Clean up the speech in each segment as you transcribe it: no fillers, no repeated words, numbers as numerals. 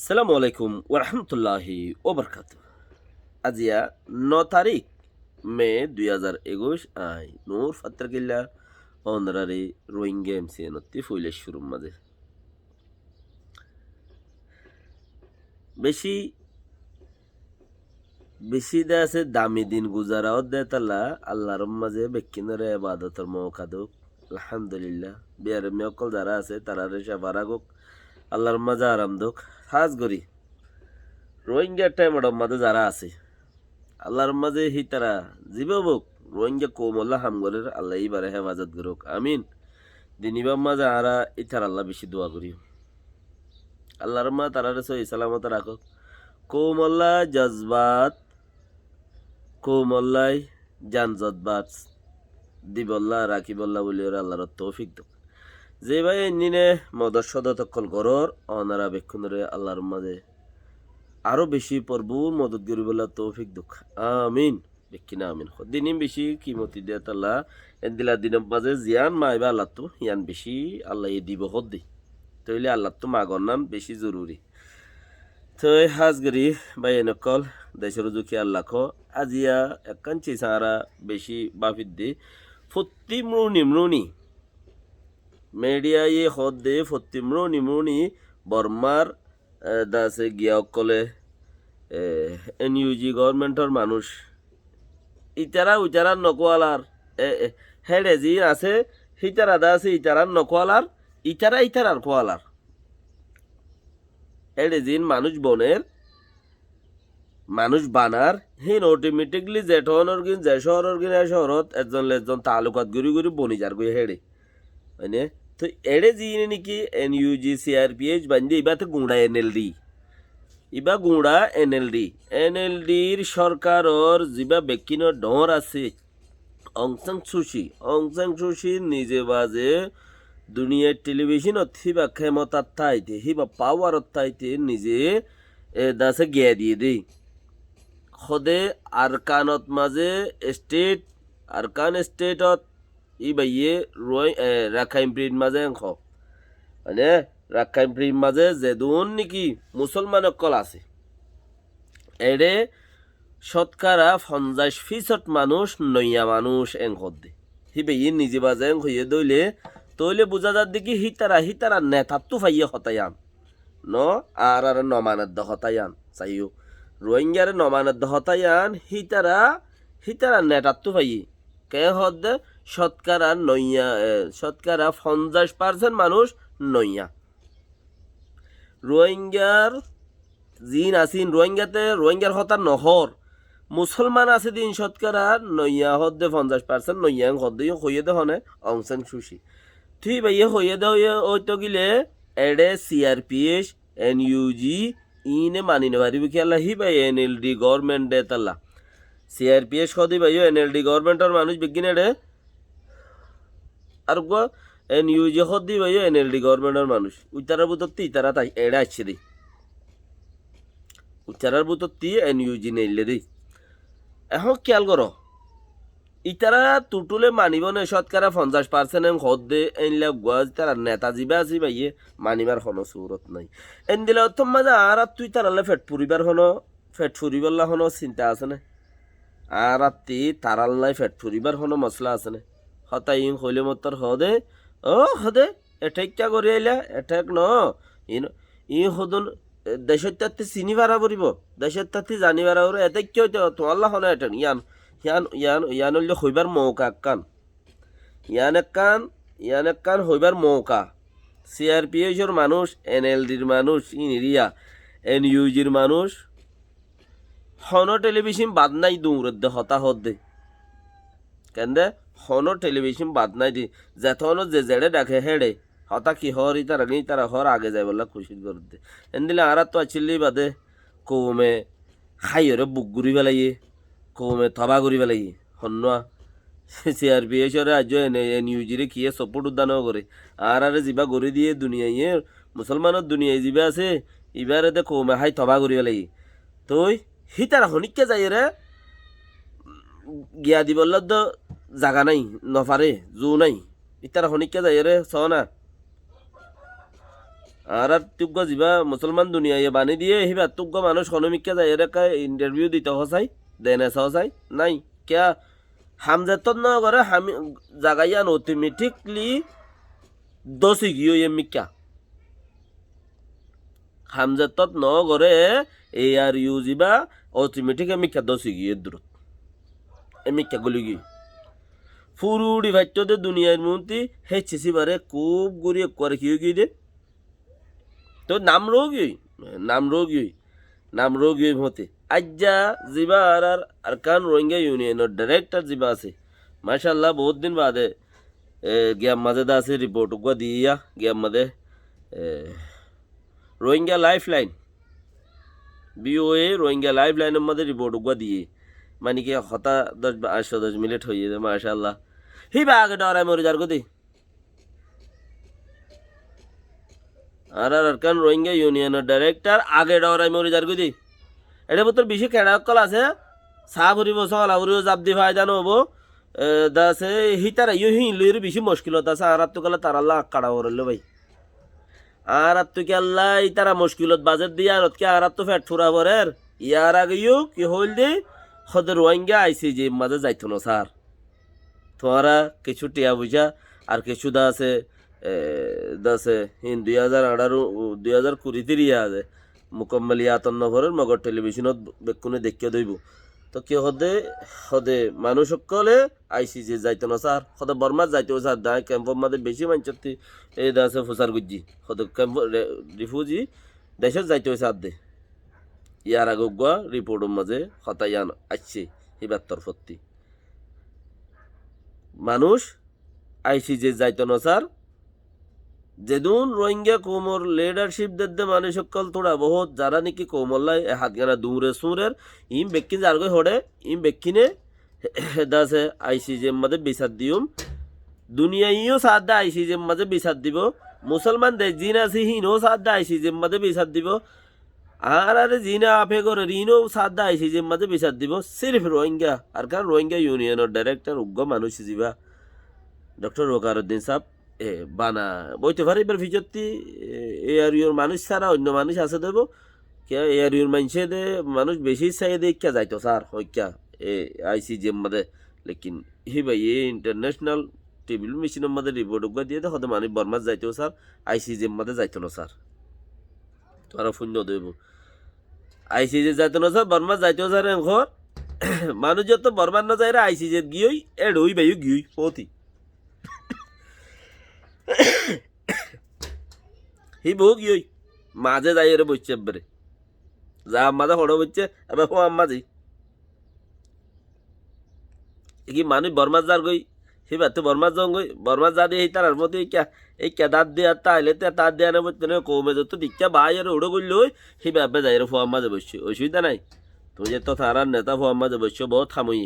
সালামু আলাইকুম ওরহামতুল্লাহি ওবরকাত। আজিয়া 9 তারিখ মে 2021 আই নূর ফাত্রাকিল্লা অনরারি রোহিঙ্গা এমসিএনতি ফুইলে শুরুর মাঝে বেশি বেশি দে আছে দামি দিন গুজারাও দে তালা আল্লাহর মাঝে বেকিনরে ইবাদতের মৌকা দোক। আলহামদুলিল্লাহ বিয়ারে মেয়কল যারা আছে তারারে সেবারাগোক আল্লাহর মাঝে আরাম দোক। হাজ গরি রোহিঙ্গা টাইমড় মাঝে যারা আছে আল্লাহর মাঝে হিতারা জীববক রোহিঙ্গা কোমল্লা হামগরের আল্লাহ ইবারে হেফাজত করুক আমিন। দিনিবার মাঝে আরা ইতার আল্লাহ বেশি দোয়া করি আল্লাহর মা তারারে সহি সালামত রাখুক। কোমল্লা জজবাত কোমল্লাই জান জজবাত দিবল্লা রাখিবল্লা বলি ওরা আল্লাহর তৌফিক দোক। যে ভাই নিনে মদর সদতকল করর অনারা বেক্ষণরে আল্লাহর মাঝে আরো বেশি পর্বুর মদত গরিবল্লা তৌফিক দুঃখ আমিন বেকিনা আমিন। দিনই বেশি কিমতি দিয়ে তাল্লা দিলা দিনের মাঝে জিয়ান মাইবা আল্লাহ তো ইয়ান বেশি আল্লাহ দিব হদ্দি তৈলে আল্লাহ তো মাগর নাম বেশি জরুরি। তো হাজগরি বাই নকল দেশের জুকি আল্লাহ খ আজিয়া একান চিসারা বেশি বাফিদ দি ফত্তি মৃণি মিডিয়া ইয়ে হদ দে ফত্তি মৃণি বর্মার দাসে গিয়া অকলে এনইউজি গভর্নমেন্টর মানুষ ইতারা উইতারা নকোয়ালার হেডে জি আছে হিতারা দা আছে ইতারার নকোয়ালার ইতারার কোয়ালার হেডে জিন মানুষ বনের মানুষ বানার হিন অটোমেটিকলি জেঠনের গিন যে শহরের গিন শহরত একজন তালুকাত গুরি গুরি বনি যার গই হেডে মানে তো এডে জি নাকি এনইউজি সিআরপিএইচ বান্ধে ইবাতে গুঁড়া এনএলডি ইবা গুঁড়া এনএলডির সরকারর যিবা বেকিনৰ ডর আছে অংসাং সুশি নিজে বাজে দুনিয়ার টেলিভিশনত হিবা ক্ষমতার থাইতে হিবা পাওয়ারত থাইতে নিজে দাসে গিয়া দিয়ে দেই সদে আরকানত মাঝে আরকান স্টেটত ইবাইয়ে রাখাইন প্রিন্ট মাঝে অংশ মানে রাখাইন প্রিন্ট মাঝে যেদুন নাকি মুসলমান অকল আছে এডে শতকরা 50% মানুষ নইয়া মানুষ এংখত দে হিবে ই নিজে বাজে এং হইয়ে দইলে তইলে বুঝা যার দেখি হিতারা নেতাত্তু ফাইয়ে হতায়ান ন আর নমানাদ্দ হতায়ান চাইও রোহিঙ্গারে নমানাদ্দ হতায়ান হিতারা নেতাত্তু ফাইয়ে কে হদ দে শতকরা 50% মানুষ নইয়া রোহিঙ্গার জিন আসিন রোহিঙ্গার হতার নহর মুসলমান আছে দিন শতকরা নইয়া হদ্দে 50% নইয়া হদ্দে হইয়ে দে হনে অংসাং সুশি ঠিক ভাইয়ে হইয়ে দে ওই তো গিলে এডে সিআরপিএস এনইউজি ইনে মানি নেবারি কি আল্লাহ হি ভাই এনএলডি গভর্নমেন্ট দে তাল্লা সিআরপিএস সদি ভাইও এনএলডি গভর্নমেন্টর মানুষ বিজ্ঞান এডে আর গো এনইউজি সদি ভাইও এনএলডি গভর্নমেন্টর মানুষ উত্তরার বুতর ইতারা তাই এডে আসছে দেই উচ্চারার বুতর এনইউজি নেইলে দেই এখন খেয়াল করো ইতারা তুটুলে মানিব নে শতকরা 50% হদ দে এনলা গুয়াজ তারা নেতা জিবা আসি ভাইয়ে মানিবার হনো সুরত নাই এন দিলে অথম মাঝে আর তুই তারালে ফেট ফুরিবার হনো চিন্তা আছে না আর তারাল্লাই ফেট ফুরিবার হনো মশলা আছে না হতাই হইলে মতর হদে হদে এঠেকটা করে আইলা এঠেক ন ই হদন দেশের তাতে চিনি ভাড়া পড়ব দেশের তাতে জানি ভাড়া পড়ে এতে কি হইতে তোমার হনে এটেন ইয়ান হইলে হইবার মৌকা ইয়ান একান হইবার মৌকা সিআরপিএসের মানুষ এনএলডির মানুষ ইনিরিয়া এনইউজির মানুষ হন টেলিভিশন বাদ নাই দৌড় দে হতাহত দে কেন দে হন টেলিভিশন বাদ নাই দি যেথন যে জেড়ে ডাকে হেড়ে হতা কি হর তারা হর আগে যায় বললা খুশি করে দে এন দিলে আর তো আছিলি বাদে কৌমে খাইরে বুক ঘুরি পেলাইয়ে কৌমে থবা ঘুরি পেলাইয়ে হন্যা সিআরপিএসরে আজ এনইউজিরে কিয়ে সপোর্ট উদ্যান করে আর যা গড়ি দিয়ে দুনিয়ায় মুসলমানের দুনিয়ায় যা আছে এবারে দে কৌমে হাই থবা ঘুরি পেলাই তই হি তারা হনিককে যাই রে গিয়া দিবল তো জাগা নাই নফারে জো নাই ইতারা হনিককে যাই রে চ না আর আর তুগ্গ যিবা মুসলমান দুনিয়া ইয়ে বানি দিয়ে হিবা তুগ্গ মানুষ হনমিকা যায় এরা ইন্টারভিউ দিতে হসাই দেন এসা হসাই নাই কিয়া হামজাত ন করে হামি জাগাইয়ান অটোমেটিকলি দোষী গিয়ে মিকা হামজাত ন করে এ আর ইউ যিবা অটোমেটিক মিকা দোষী গিয়ে দূরত মিকা গলি গিয়ে ফুরুড়ি ভাইটতে দুনিয়ার মন্ত্রী হেচেছি বারে খুব গড়িয়ে করে কি গিয়ে দে তো নাম রোগী হতে আজ্জা জিবা আর আরকান রোহিঙ্গা ইউনিয়নের ডাইরেক্টর জিবা আছে মাশাল্লাহ বহুত দিন বাদে গিয়াম মাঝে দা আছে রিপোর্ট উগা দিয়া গিয়াম মাঝে Rohingya life line VOA Rohingya life লাইনের মধ্যে রিপোর্ট উগা দিয়ে মানে কি হতা 10 মিনিট হয়ে যায় মাশাল্লাহ হিবা আগে ডরাই মরে যার গতি আর আরকান রোহিঙ্গা ইউনিয়নের ডাইরেক্টর আগে ডরাই মরে যার গতি এটা তোর বেশি খেড়া কল আছে চাহ ভরিব চলা ভরিব জাপ দি ভাই জানো হবো দাসে হিতারা ইউ হিলুর বেশি মুশকিলত আছে আর তো গেলে তার আল্লাহ কাড়া করলো ভাই আর তো কি আল্লাহ তারা মুশকিলত বাজেট দিয়ে আর কি আর তো ফ্যাট ফুরা ভরের ইয়ার আগে ইউ কি হইল দে খদের রোহিঙ্গা আইসি যে মাঝে যাইতো না স্যার তোমারা কিছু টিয়া বুঝা আর কিছু দাসে দাসে 2018 আছে মুকম্মল ইয়াতন নভরের মগর টেলিভিশনত বেকুনে দেখিয়ে দইব তো কি হদে মানুষ সকলে আইসি যে যাইতো না স্যার সদে বর্মার যাইতো স্যার দায় ক্যাম্পর মাঝে বেশি মানচতি এই দাসে ফুসার গুজি সদে ক্যাম্প রিফিউজি দেশত যাইতো স্যার দে ইয়ার আগে গুয়া রিপোর্টের মাঝে হতায়ান আসছে হিবার তরফতি মানুষ আইসি যে যাইতো না স্যার যেদুন রোহিঙ্গা কোমর লিডারশিপ দে মানুষ সকল থোড়া বহুত যারা নাকি কোমল্লাই হাত গানা দূরে সুরের ইম বেকিন যারগৈ হড়ে ইম বেকিনে দাসে আইসিজের মাঝে বিচার দিউম দুনিয়া ইও সাথ দা আইসিজের মাঝে বিচার দিব মুসলমান দেশ জিন আছে হিনও সাথ দা আইসিজের মাঝে বিচার দিব আর জিনা আপে করে ঋণও সাথ দা আইসিজের মাঝে বিচার দিব সির্ফ রোহিঙ্গা আর কারণ রোহিঙ্গা ইউনিয়নের ডাইরেক্টর উগ্র মানুষ যাবা ডক্টর ওকারুদ্দিন সাহেব বানা বইতে পারে এবার ভিজতি এ আর ইউর মানুষ ছাড়া অন্য মানুষ আছে দেব কে এ আর ইউর মানুষে দে মানুষ বেশি চাই দেখা যাইতো স্যার হইকা এ আইসিজি মধ্যে লেকিন হি ভাই এ ইন্টারন্যাশনাল টেবিল মেশিনের মধ্যে রিপোর্ট উগা দিয়ে দেখো মানে বর্মার যাইতো স্যার আইসিজি মধ্যে যাইতো না স্যার তোরা শূন্য দেব আইসিজি যাইতো না স্যার বর্মার যাইতো স্যার ঘর মানুষ যত বর্মার না যায় আইসিজি গিয়েই এড হই ভাই গিয়েই পতি হি বহু গিয়ে মাঝে যাই রে বসছে এবারে যা মাঝে হড়ো বসছে এবার হো আম্মাজি কি মানুষ বর্মার যার গই হিবার তো বর্মার যাও গই বর্মার যা দিয়ে তার মধ্যে এই কেদার দিয়ে আর তাইলে তার দিয়ে আনে বলতে কমে যত দীক্ষা ভাই আর উড়ো করলে ওই হিবা এবার যাই রে ফো আম্মাজে বসছে অসুবিধা নাই তুমি যে তো থারার নেতা ফো আম্মাজে বসছো বহুত থামুই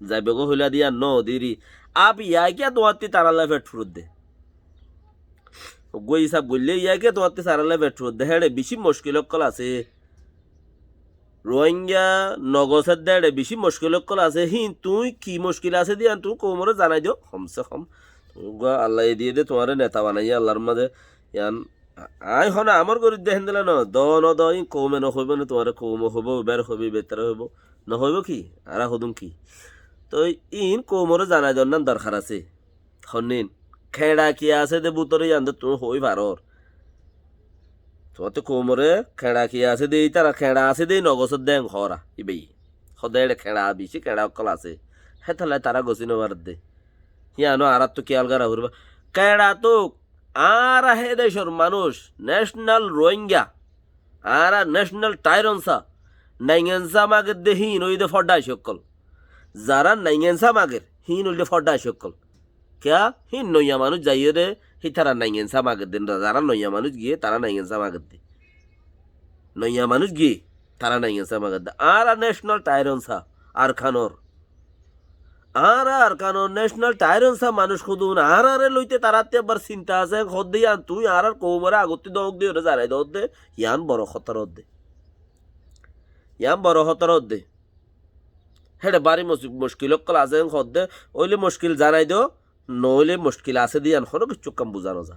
যাইবে গো হইলা দিয়া ন দিরি আপ ইয়া কিয়া তোমার তারালা ফেট ফুরুত দে গই হিসাব বললে ইয়াকে তোমার সারালে বেট্রো দেহেড়ে বেশি মুশকিল কল আছে রোহিঙ্গা নগসের দেড়ে বেশি মুশকিল কল আছে তুই কি মুশকিল আছে দিয়া তুই কোমরে জানাই দিও কমসে কম আল্লাহ দিয়ে দে তোমার নেতা বানাই আল্লাহর মাঝে ইয়ান আই হনা আমার গরিব দেখেন দিলে ন দ কমে নহইব না তোমার কম হইব বের হবি বেতার হইব নহইব কি আর হদুম কি তো ইন কোমরে জানাই দেওয়ার নাম দরকার আছে হনিন খেড়া কি আছে দে বুতরে জানতে তুমি হই পারর তোমার তো কোমরে খেড়া কি আছে দে তারা খেড়া আছে দে নগসত দেন হরা ইবেই সদায় খেড়া বেশি খেড়া অকল আছে হে তাহলে তারা গছি নবার দে ইয়ানো আর তো খেয়াল করা করবা খেড়া তো আর হে দেশের মানুষ ন্যাশনাল রোহিঙ্গা আর ন্যাশনাল টাইরনসা নাইগেনসা মাগের দে হিন ওই দে ফড্ডা সকল যারা নাইগেনসা মাগের হিন ওই দে ফড্ডা সকল क्या ही नैया मानुष जाइए रे ही तारा नहीं सा मागत दिन जारा नैया मानुष गिए तारा नहीं सा मागत दे नैया मानुष गिए तारा नहीं सा मागत दे आरा नेशनल टायरन सा आरखानोर नेशनल टायरन सा मानुष खुदुन आरा रे लइते ताराते बर चिंता আছে খদ দিয়া তুই আর কোমরে আগতে দক দিয়ে রে জারাই দক দে ইয়ান বড় খতর দে হেডে বাড়ি মুশকিল কল আছে খদ দে ওইলে মুশকিল জানাই দো নইলে মুশকিল আছে দিয়ে আন হলো কিছু কম বুঝানো যা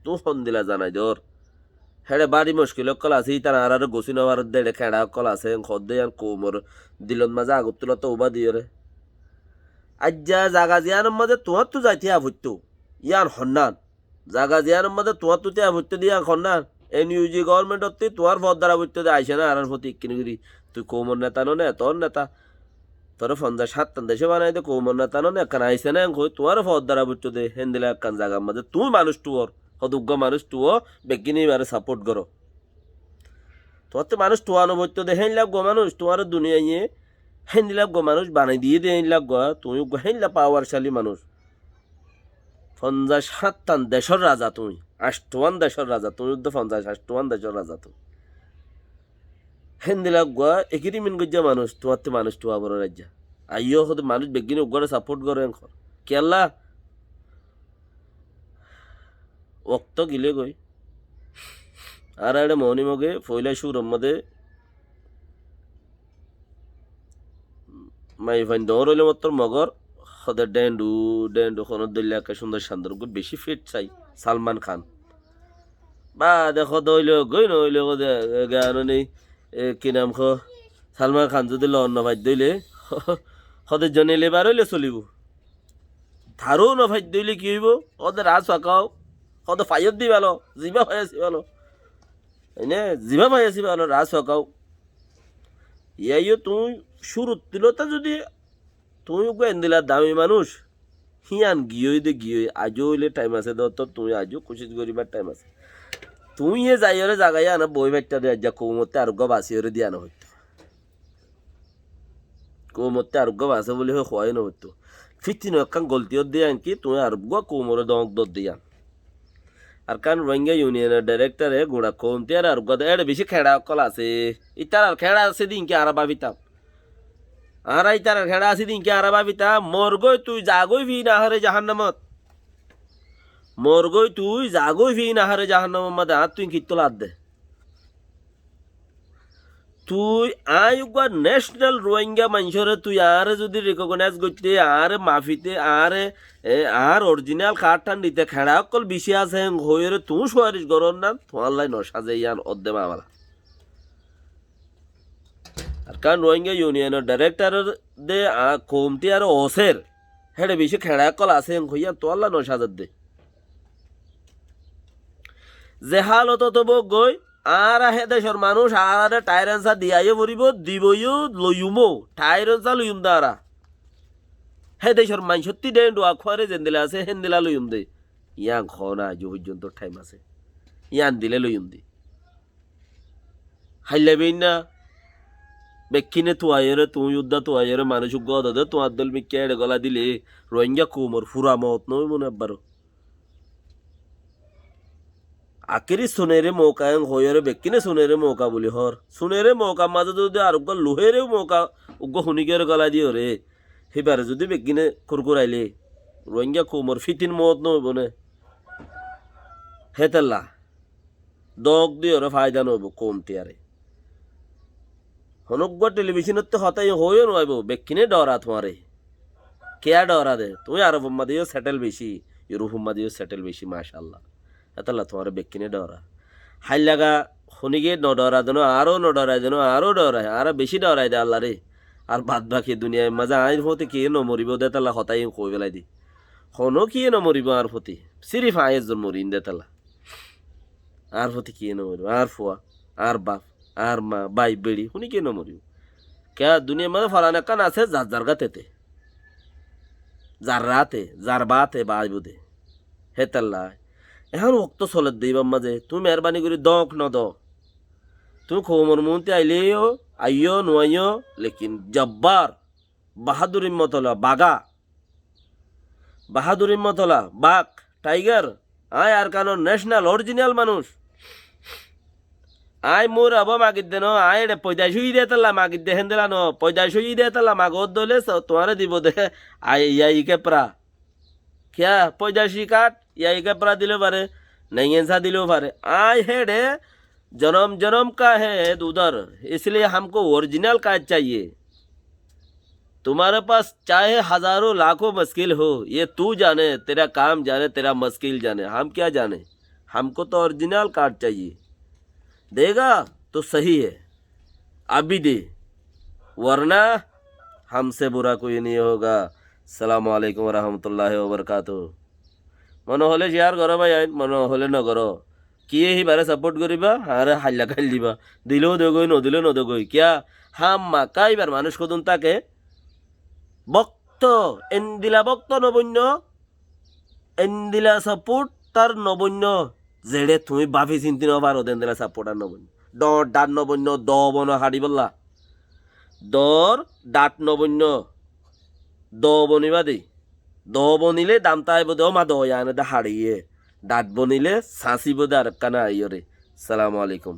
তু হন দিলা জানাই দর হেড়ে বাড়ি মুশকিল কল আছে ইতার আর গোসি নবার দেড়ে খেড়া কল আছে খদ্দে আর কোমর দিলন মাঝে আগত তুলা তো উবা দিয়ে রে আজ্জা জাগা জিয়ানোর মাঝে তোমার তো যাইতে আভুত্য ইয়ান হন্নান জাগা জিয়ানোর মাঝে তোমার তো আভুত্য দিয়া হন্নান এনইউজি গভর্নমেন্ট হতে তোমার পদ দ্বারা আভুত্য দিয়ে আইসে না আর প্রতি কিনে করি তুই কোমর নেতা নো নে তোর নেতা তোর 50-60 দেশে বানাই দে কোমর নেতা নো নে একখান আইসে না কই তোমার পদ দ্বারা আভুত্য দে হেন দিলে একখান জাগার মাঝে তুমি মানুষ টুয়র সদুগ্য মানুষ টুয়ো বেগিনি বারে সাপোর্ট করো তোমার তো মানুষ টুয়ানো বইতো দে হেন লাগবো মানুষ তোমার দুনিয়া নিয়ে হেন লাগবো মানুষ বানাই দিয়ে দে হেন লাগবো তুমি হেন পাওয়ারশালী মানুষ 50-60 দেশের রাজা তুমি 8 দেশের রাজা তুমি 50-8 দেশের রাজা তুমি হেন লাগবো একই মিন গজ্জা মানুষ তোমার তো মানুষ টুয়া বড় রাজ্যা আইও হতে মানুষ বেগিনি উগ্রে সাপোর্ট করে কেলা ওক্ত গিলে গই আর এটা মনি মগে ফইলা সুরম মধ্যে মাই ফাইন দৌড় হইলে মাত্র মগর হদে ডেন্ডু ডেন্ডু কোনো দলিয়া একটা সুন্দর শান্তর বেশি ফিট চাই সালমান খান বা দেখো দইলে গই নইলে গান নেই কি নাম খ সালমান খান যদি লন নভাই দইলে হদে জনেলে বার হইলে চলিব ধারও নভাই দইলে কি হইব ওদের রাজ ফাঁকাও হদে ফাইয়ত দি ভালো জিবা হয়ে আছি ভালো এনে জিবা ভাই আছি ভালো রাজ ফাঁকাও ইয়াইও তুই শুরুত দিলতা যদি তুমি গোয়েন দিলা দামি মানুষ হিয়ান গিয়ে দে গিয়ে আজও হইলে টাইম আছে তো তুমি আজও কোশিশ করিবার টাইম আছে তুই এ যাইরে জাগাই আনা বই বাইটা দিয়ে যা কৌমতে আরোগ্য বাসিরে দিয়ে আনা হইতো কৌমতে আরোগ্য বাসে বলে হয় না হইতো ফিরতি নকান গলতিও দিয়ে আনকি তুমি আরোগ্য কৌমরে দমক দর দিয়ে আন আর কারণ রোহিঙ্গা ইউনিয়নের ডাইরেক্টরে গোড়া কমতে আর আরোগ্য এটা বেশি খেড়া কল আছে ইতার আর খেড়া আছে দিন কি আর ভাবিতাম আর ইতার খেড়া আছে দিন কি আর ভাবিতাম মরগই তুই জাগই ভি না হারে জাহান্নামত মরগই তুই জাগই ভি না হারে জাহান্নামত মাদে আর তুই কিত্তো লাদ দে তুই আইগা ন্যাশনাল রোহিঙ্গা মানুষরে তুই আর যদি রেকগনাইজ করতে আর মাফিতে আর অরিজিনাল কার্ডটান দিতে খেড়া অকল বেশি আছে হয়ে তুই সুয়ারিশ গরম না তোমার লাই নসাজে ইয়ান অর্ধে মামলা আর কারণ রোহিঙ্গা ইউনিয়নের ডাইরেক্টরের দে কমতি আর অসের হেডে বেশি খেড়া অকল আছে হইয়া তোর লাই নসাজার দে যে হালত তব গই আর হে দেশের মানুষ আর টায়ারেন্সা দিয়াইও পড়িব দিবইও লইমো টায়ারেন্সা লইম দাঁড়া হে দেশের মানুষ সত্যি ডেন ডোয়া খোয়ারে যেন দিলে আছে হেন দিলা লইম দে ইয়াং খ না আজ পর্যন্ত টাইম আছে ইয়ান দিলে লইম দি হাইলাবেই না বেক্ষিনে তোয়াইরে তুই উদ্দা তোয়াইরে মানুষ গদ দে তোমার দল মিকে এড়ে গলা দিলে রোহিঙ্গা কুমর ফুরা মত নই মনে একবারও আকেরি সোনেরে মৌকা হয়রে বেকিনে সোনেরে মৌকা বলি হর সোনেরে মৌকা মাঝে যদি আর লোহেরে মৌকা উগ্র শুনিকের গলা দিও রে সেবারে যদি বেকিনে কুরকুরাইলে রোহিঙ্গা কুমর ফিটিন মত নইব নে হেতেল্লা দগ দিয়ে ওরা ফায়দা নইব কমতি আরে হনগ্য টেলিভিশনত হতাই হইও নইব বেকিনে ডরা তোমারে কেয়া ডরা দে তুমি আরব দিও সেটেল বেশি ইউরোপ দিও সেটেল বেশি মাশাআল্লাহ এতলা তোমার বেকিনে ডরা হাই লাগা শুনিকে নডরা দেন আরও নডরাই দেন আরও ডরায় আর বেশি ডরাই দে আল্লাহ রে আর বাদ বাকি দুনিয়ায় মাজা আইন হতে কে নমরিব দে তালা হতাই কই বেলাই দি হনো কি নমরিব আর হতে সিরিফ আয়ের মরিন দে তালা আর হতে কি নমরিব আর ফুয়া আর বাপ আর মা বাই বেড়ি শুনি কে নমরিব কে দুনিয়ার মাঝে ফলানা কান আছে যার যার গাতেতে যার রাতে যার বাতে বাজবুদে হে তাল্লা এখন ওক্ত চলে দিবার মাঝে তুমি মেহরবানি করে দক ন দ তুমি খবর মন্ত্রী আইলেও আইও নোয়াইও লেকিন জব্বার বাহাদুরির মতলা বাগা বাহাদুরির মতলা বাঘ টাইগার আয় আর কানো ন্যাশনাল অরিজিনাল মানুষ আয় মোর আব মাগির দেন আয় রে পয়দাশ হই দে তাল্লা মাগির দেহেন দিলা ন পয়দাশ হই দে তাল্লা মাগত দলে তোমারে দিব দে আয় ইয়াই কেপরা क्या पैदाशी काट या एक अपरा दिलो बारे नहीं ऐसा दिलो बारे आय हेडे जन्म जन्म का है उधर इसलिए हमको ओरिजिनल काट चाहिए तुम्हारे पास चाहे हजारों लाखों मुश्किल हो ये तू जाने तेरा काम जाने तेरा मुश्किल जाने हम क्या जाने हमको तो ओरिजिनल कार्ड चाहिए, देगा तो सही है अभी दे, वरना हमसे बुरा कोई नहीं होगा। আসসালামু আলাইকুম রহমতুল্লাহ ওবরকাতুহ। মনে হলে শেয়ার করো ভাই, আইন মনে হলে নকরো। কি হি বারে সাপোর্ট করিবা আরে হাল্লা খাইল দিবা, দিলেও দেগই নদিলেও নদেগই কিয়া হাম্মা কাইবার মানুষ কদুন তাকে বক্ত এন্দিলা বক্ত নবন্য এন্দিলা সাপোর্ট তার নবন্য যেড়ে তুমি বাফি চিন্তি নবারো দেন্দিলা সাপোর্ট আর নবন্য দর ডাট নবন্য দ বন হাড়ি বললা দর ডাট নবন্য দ বনিবা দেই, দ বনিলে দামটা আইব দেও মা দয়া আনে দা হাড়িয়ে, ডাট বনিলে সাঁচিব দে আর কানা আইয়রে। সালামু আলাইকুম।